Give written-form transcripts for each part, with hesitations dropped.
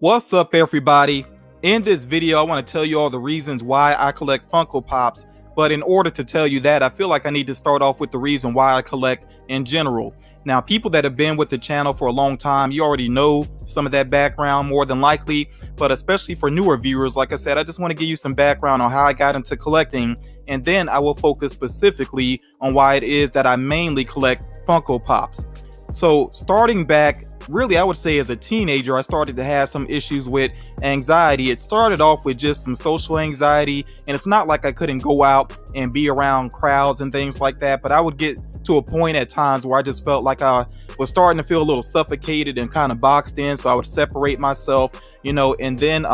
What's up, everybody? In this video, I want to tell you all the reasons why I collect Funko Pops. But in order to tell you that, I feel like I need to start off with the reason why I collect in general. Now, people that have been with the channel for a long time, you already know some of that background more than likely. But especially for newer viewers, like I said, I just want to give you some background on how I got into collecting. And then I will focus specifically on why it is that I mainly collect Funko Pops. So starting back, really, I would say as a teenager, I started to have some issues with anxiety. It started off with just some social anxiety, and it's not like I couldn't go out and be around crowds and things like that, but I would get to a point at times where I just felt like I was starting to feel a little suffocated and kind of boxed in, so I would separate myself, and then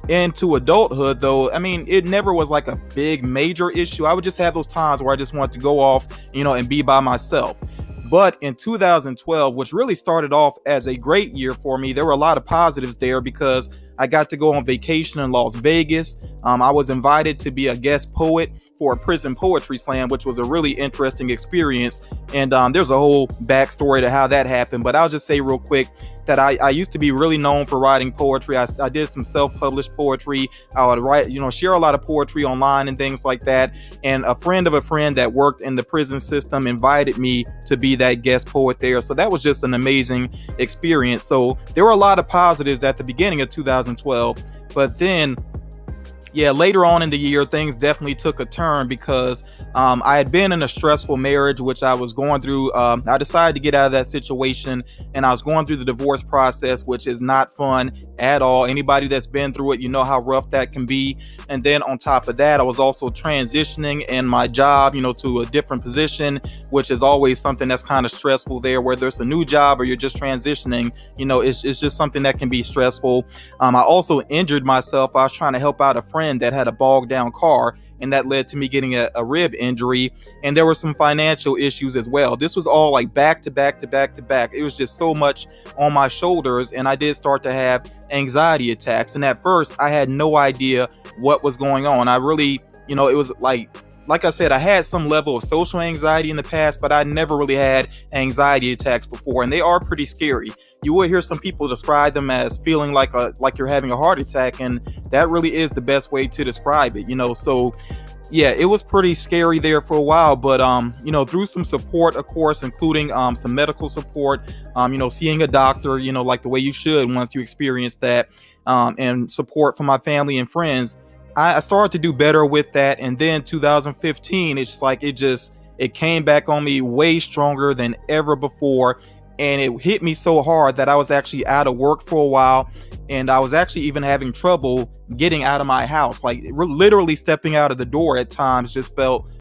into adulthood, though, I mean, it never was like a big major issue. I would just have those times where I just wanted to go off, and be by myself. But in 2012, which really started off as a great year for me, there were a lot of positives there because I got to go on vacation in Las Vegas. I was invited to be a guest poet for a prison poetry slam, which was a really interesting experience. And there's a whole backstory to how that happened. But I'll just say real quick that I used to be really known for writing poetry. I did some self-published poetry. I would write, share a lot of poetry online and things like that. And a friend of a friend that worked in the prison system invited me to be that guest poet there. So that was just an amazing experience. So there were a lot of positives at the beginning of 2012. But then, yeah, later on in the year, things definitely took a turn because I had been in a stressful marriage, which I was going through. I decided to get out of that situation, and I was going through the divorce process, which is not fun at all. Anybody that's been through it, you know how rough that can be. And then on top of that, I was also transitioning in my job, to a different position, which is always something that's kind of stressful there, whether it's a new job or you're just transitioning. It's just something that can be stressful. I also injured myself. I was trying to help out a friend that had a bogged down car, and that led to me getting a rib injury, and there were some financial issues as well. This was all like back to back to back to back. It was just so much on my shoulders, and I did start to have anxiety attacks. And at first I had no idea what was going on. I really, it was like I said, I had some level of social anxiety in the past, but I never really had anxiety attacks before, and they are pretty scary. You will hear some people describe them as feeling like you're having a heart attack, and that really is the best way to describe it. So yeah, it was pretty scary there for a while, but through some support, of course, including some medical support, seeing a doctor, like the way you should once you experience that, and support from my family and friends, I started to do better with that. And then 2015, it's just like it came back on me way stronger than ever before. And it hit me so hard that I was actually out of work for a while. And I was actually even having trouble getting out of my house. Like literally stepping out of the door at times just felt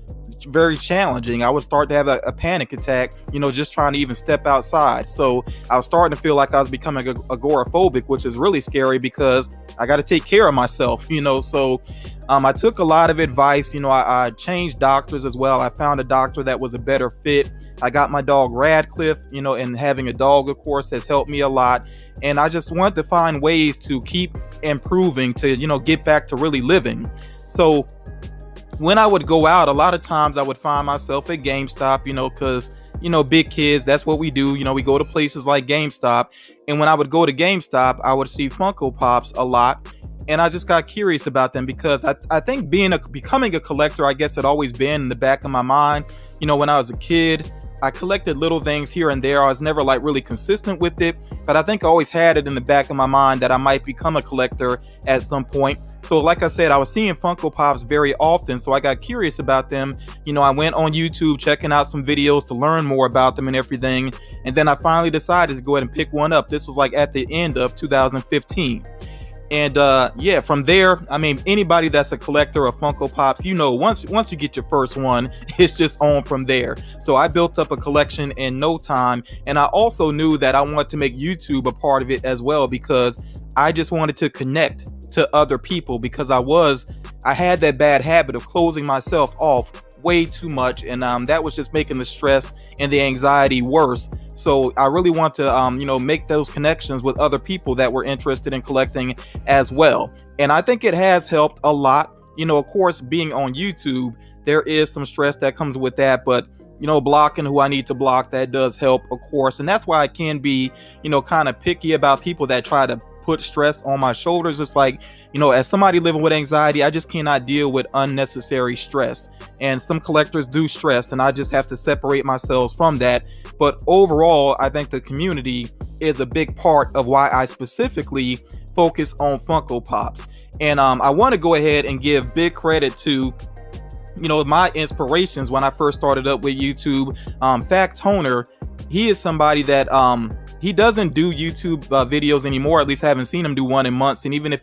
very challenging. I would start to have a panic attack, just trying to even step outside. So I was starting to feel like I was becoming agoraphobic, which is really scary because I got to take care of myself, so I took a lot of advice. I changed doctors as well. I found a doctor that was a better fit. I got my dog Radcliffe, and having a dog, of course, has helped me a lot. And I just wanted to find ways to keep improving, to, get back to really living. So when I would go out, a lot of times I would find myself at GameStop, because, big kids, that's what we do. We go to places like GameStop. And when I would go to GameStop, I would see Funko Pops a lot. And I just got curious about them because I think becoming a collector, I guess, had always been in the back of my mind. When I was a kid, I collected little things here and there. I was never really consistent with it, but I think I always had it in the back of my mind that I might become a collector at some point. So like I said, I was seeing Funko Pops very often, so I got curious about them. I went on YouTube checking out some videos to learn more about them and everything. And then I finally decided to go ahead and pick one up. This was at the end of 2015. And yeah, from there, I mean, anybody that's a collector of Funko Pops, once you get your first one, it's just on from there. So I built up a collection in no time. And I also knew that I wanted to make YouTube a part of it as well, because I just wanted to connect to other people, because I had that bad habit of closing myself off way too much, and that was just making the stress and the anxiety worse. So I really want to make those connections with other people that were interested in collecting as well. And I think it has helped a lot. Of course, being on YouTube, there is some stress that comes with that, but blocking who I need to block, that does help, of course. And that's why I can be kind of picky about people that try to put stress on my shoulders. It's like, as somebody living with anxiety, I just cannot deal with unnecessary stress. And some collectors do stress, and I just have to separate myself from that. But overall, I think the community is a big part of why I specifically focus on Funko Pops. And I want to go ahead and give big credit to my inspirations when I first started up with YouTube. Fact Toner, he is somebody that he doesn't do YouTube videos anymore. At least I haven't seen him do one in months. And even if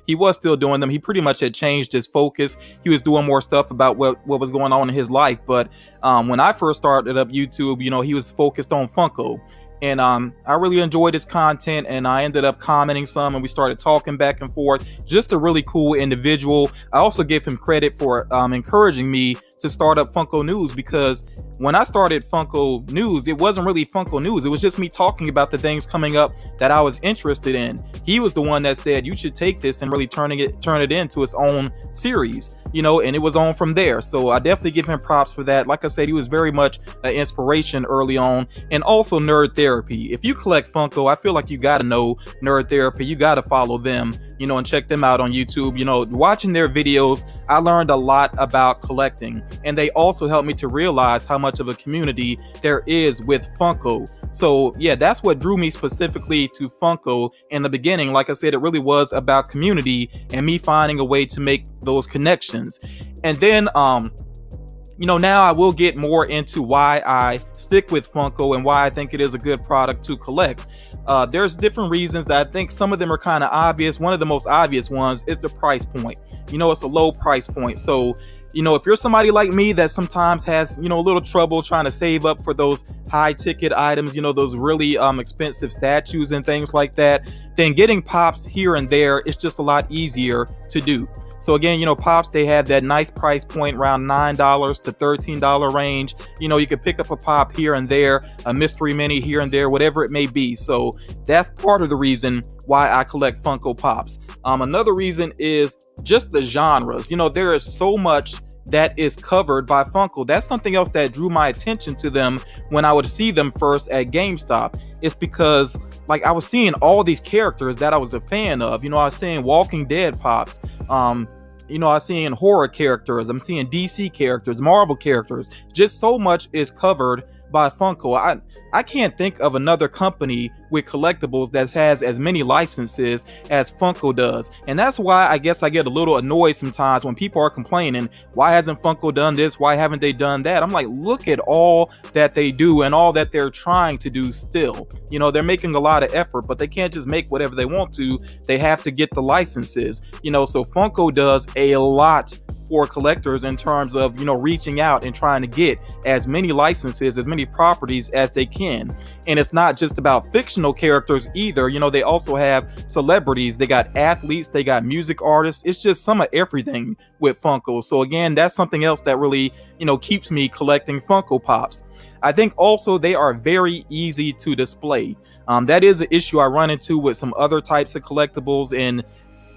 he was still doing them, he pretty much had changed his focus. He was doing more stuff about what was going on in his life. But when I first started up YouTube, he was focused on Funko. And I really enjoyed his content, and I ended up commenting some, and we started talking back and forth. Just a really cool individual. I also give him credit for encouraging me to start up Funko News, because when I started Funko News, it wasn't really Funko News. It was just me talking about the things coming up that I was interested in. He was the one that said, you should take this and really turn it into its own series, and it was on from there. So I definitely give him props for that. Like I said, he was very much an inspiration early on. And also Nerd Therapy. If you collect Funko, I feel like you got to know Nerd Therapy. You got to follow them, and check them out on YouTube. Watching their videos, I learned a lot about collecting, and they also helped me to realize how much of a community there is with Funko. So yeah, that's what drew me specifically to Funko in the beginning. Like I said, it really was about community and me finding a way to make those connections. And then now I will get more into why I stick with Funko and why I think it is a good product to collect. There's different reasons that I think some of them are kind of obvious. One of the most obvious ones is the price point. It's a low price point. So if you're somebody like me that sometimes has, a little trouble trying to save up for those high ticket items, those really expensive statues and things like that, then getting Pops here and there is just a lot easier to do. So again, Pops, they have that nice price point around $9 to $13 range. You could pick up a Pop here and there, a mystery mini here and there, whatever it may be. So that's part of the reason why I collect Funko Pops. Another reason is just the genres. There is so much that is covered by Funko. That's something else that drew my attention to them when I would see them first at GameStop. It's because I was seeing all these characters that I was a fan of. I was seeing Walking Dead Pops. I was seeing horror characters. I'm seeing DC characters, Marvel characters. Just so much is covered by Funko. I can't think of another company with collectibles that has as many licenses as Funko does. And that's why I guess I get a little annoyed sometimes when people are complaining, why hasn't Funko done this? Why haven't they done that? I'm like, look at all that they do and all that they're trying to do still. They're making a lot of effort, but they can't just make whatever they want to. They have to get the licenses. So Funko does a lot for collectors in terms of, reaching out and trying to get as many licenses, as many properties as they can. And it's not just about fictional characters either. They also have celebrities, they got athletes, they got music artists. It's just some of everything with Funko. So again, that's something else that really, keeps me collecting Funko Pops. I think also they are very easy to display. That is an issue I run into with some other types of collectibles, and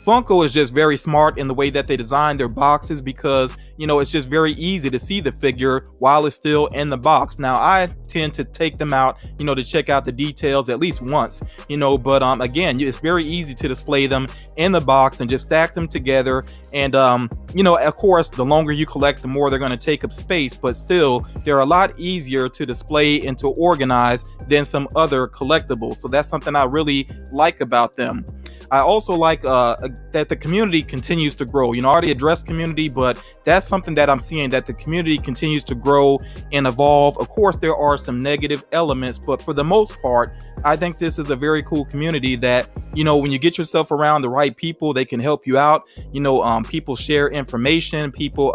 Funko is just very smart in the way that they design their boxes, because it's just very easy to see the figure while it's still in the box. Now I tend to take them out to check out the details at least once, but again, it's very easy to display them in the box and just stack them together. And of course, the longer you collect, the more they're going to take up space, but still they're a lot easier to display and to organize than some other collectibles. So that's something I really like about them. I also like that the community continues to grow. I already addressed community, but that's something that I'm seeing, that the community continues to grow and evolve. Of course, there are some negative elements, but for the most part, I think this is a very cool community that, when you get yourself around the right people, they can help you out. People share information, people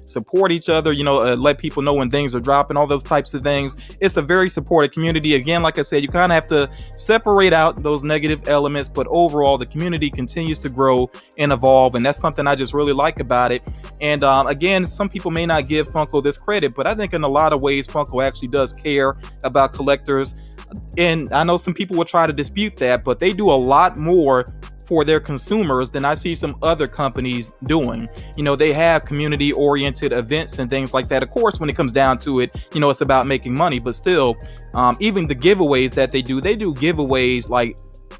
support each other, let people know when things are dropping, all those types of things. It's a very supportive community. Again, like I said, you kind of have to separate out those negative elements, but overall, the community continues to grow and evolve, and that's something I just really like about it. And again, some people may not give Funko this credit, but I think in a lot of ways, Funko actually does care about collectors. And I know some people will try to dispute that, but they do a lot more for their consumers than I see some other companies doing. They have community oriented events and things like that. Of course, when it comes down to it, it's about making money, but still, even the giveaways that they do giveaways like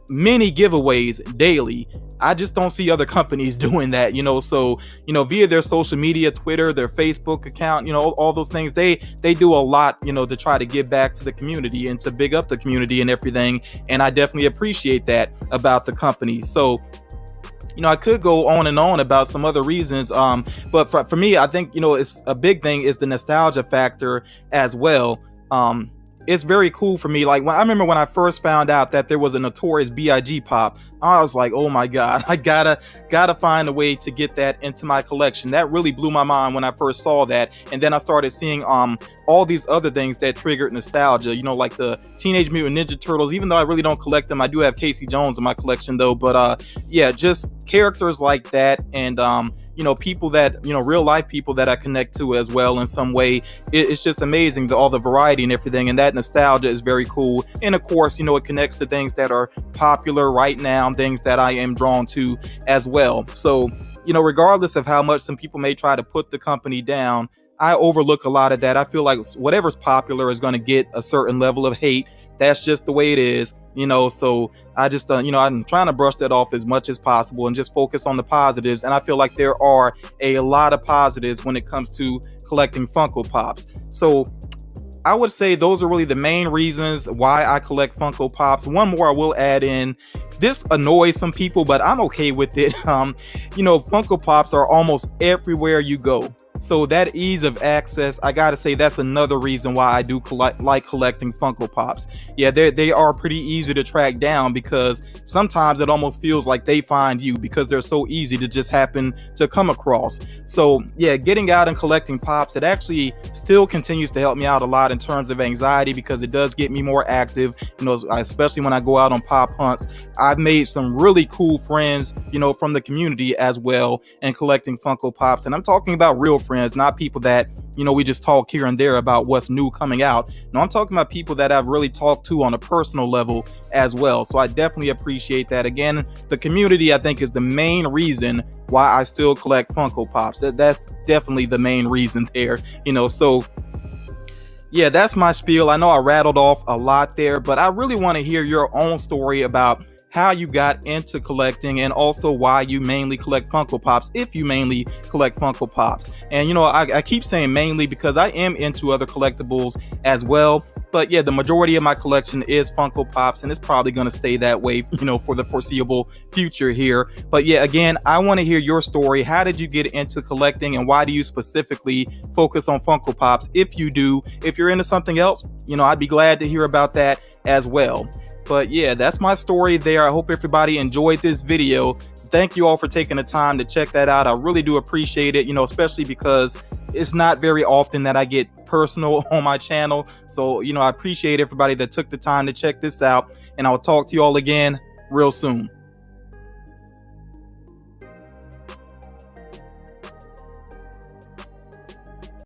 many giveaways daily. I just don't see other companies doing that, so via their social media, Twitter, their Facebook account, all those things, they do a lot, to try to give back to the community and to big up the community and everything. And I definitely appreciate that about the company. So I could go on and on about some other reasons, but for me, I think it's a big thing is the nostalgia factor as well. It's very cool for me. Like when I remember when I first found out that there was a Notorious B.I.G. pop, I was like, oh my God, I gotta find a way to get that into my collection. That really blew my mind when I first saw that. And then I started seeing all these other things that triggered nostalgia, like the Teenage Mutant Ninja Turtles. Even though I really don't collect them, I do have Casey Jones in my collection though. But yeah, just characters like that, and people that real life people that I connect to as well in some way. It's just amazing, all the variety and everything, and that nostalgia is very cool. And of course, it connects to things that are popular right now, things that I am drawn to as well. So regardless of how much some people may try to put the company down, I overlook a lot of that. I feel like whatever's popular is going to get a certain level of hate. That's just the way it is, so I just I'm trying to brush that off as much as possible and just focus on the positives. And I feel like there are a lot of positives when it comes to collecting Funko Pops. So I would say those are really the main reasons why I collect Funko Pops. One more I will add in. This annoys some people, but I'm okay with it. Funko Pops are almost everywhere you go. So that ease of access, I gotta say, that's another reason why I do like collecting Funko Pops. Yeah, they are pretty easy to track down, because sometimes it almost feels like they find you because they're so easy to just happen to come across. So yeah, getting out and collecting Pops, it actually still continues to help me out a lot in terms of anxiety, because it does get me more active, especially when I go out on pop hunts. I've made some really cool friends, from the community as well, and collecting Funko Pops. And I'm talking about real friends, not people that we just talk here and there about what's new coming out. No, I'm talking about people that I've really talked to on a personal level as well. So I definitely appreciate that. Again, the community, I think, is the main reason why I still collect Funko Pops. That's definitely the main reason there. So yeah, that's my spiel. I know I rattled off a lot there, but I really want to hear your own story about how you got into collecting, and also why you mainly collect Funko Pops, if you mainly collect Funko Pops. And I keep saying mainly because I am into other collectibles as well, but yeah, the majority of my collection is Funko Pops, and it's probably going to stay that way for the foreseeable future here. But yeah, again, I want to hear your story. How did you get into collecting, and why do you specifically focus on Funko Pops? If you do, if you're into something else, I'd be glad to hear about that as well. But yeah, that's my story there. I hope everybody enjoyed this video. Thank you all for taking the time to check that out. I really do appreciate it, especially because it's not very often that I get personal on my channel. So, I appreciate everybody that took the time to check this out, and I'll talk to you all again real soon.